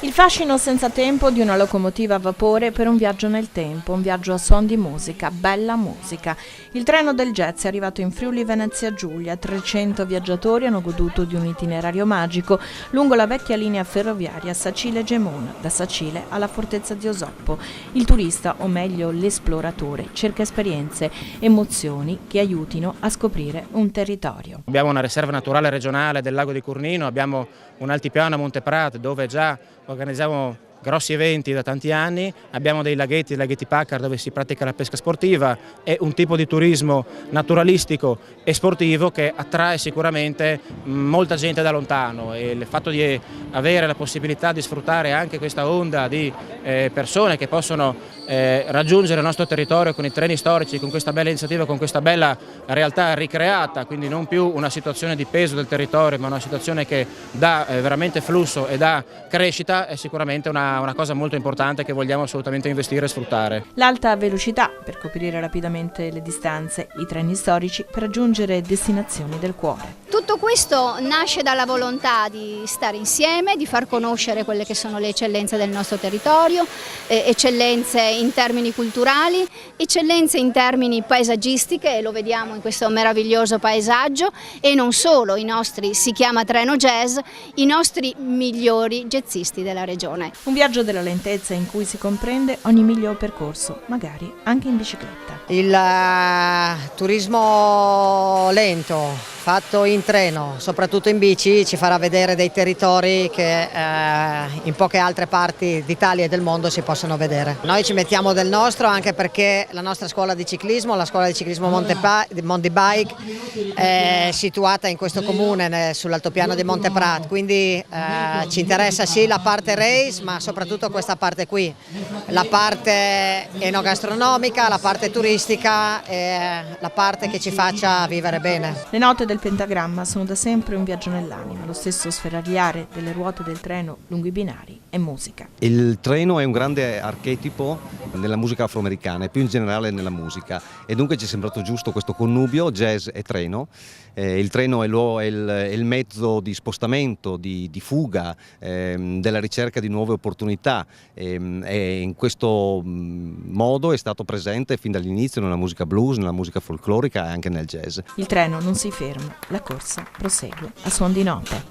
Il fascino senza tempo di una locomotiva a vapore per un viaggio nel tempo, un viaggio a suon di musica, bella musica. Il treno del jazz è arrivato in Friuli Venezia Giulia, 300 viaggiatori hanno goduto di un itinerario magico lungo la vecchia linea ferroviaria Sacile-Gemona, da Sacile alla fortezza di Osoppo. Il turista, o meglio l'esploratore, cerca esperienze, emozioni che aiutino a scoprire un territorio. Abbiamo una riserva naturale regionale del lago di Curnino, abbiamo un altipiano a Monteprat dove già organizziamo grossi eventi da tanti anni, abbiamo dei laghetti Packard dove si pratica la pesca sportiva e un tipo di turismo naturalistico e sportivo che attrae sicuramente molta gente da lontano, e il fatto di avere la possibilità di sfruttare anche questa onda di persone che possono raggiungere il nostro territorio con i treni storici, con questa bella iniziativa, con questa bella realtà ricreata, quindi non più una situazione di peso del territorio ma una situazione che dà veramente flusso e dà crescita, è sicuramente una cosa molto importante che vogliamo assolutamente investire e sfruttare. L'alta velocità per coprire rapidamente le distanze, i treni storici per raggiungere destinazioni del cuore. Tutto questo nasce dalla volontà di stare insieme, di far conoscere quelle che sono le eccellenze del nostro territorio, eccellenze in termini culturali, eccellenze in termini paesaggistiche, e lo vediamo in questo meraviglioso paesaggio, e non solo, si chiama Treno Jazz, i nostri migliori jazzisti della regione. Un viaggio della lentezza in cui si comprende ogni miglior percorso, magari anche in bicicletta. Il turismo lento fatto in treno, soprattutto in bici, ci farà vedere dei territori che in poche altre parti d'Italia e del mondo si possono vedere. Noi ci mettiamo del nostro, anche perché la nostra scuola di ciclismo, la scuola di ciclismo Mondi Bike, è situata in questo comune sull'altopiano di Monteprat, quindi ci interessa sì la parte race, ma soprattutto questa parte qui, la parte enogastronomica, la parte turistica e la parte che ci faccia vivere bene. Le note del pentagramma sono da sempre un viaggio nell'anima, lo stesso sferragliare delle ruote del treno lungo i binari è musica. Il treno è un grande archetipo nella musica afroamericana e più in generale nella musica, e dunque ci è sembrato giusto questo connubio jazz e treno. Il treno è il mezzo di spostamento, di fuga, della ricerca di nuove opportunità, e in questo modo è stato presente fin dall'inizio nella musica blues, nella musica folclorica e anche nel jazz. Il treno non si ferma, la corsa prosegue a suon di note.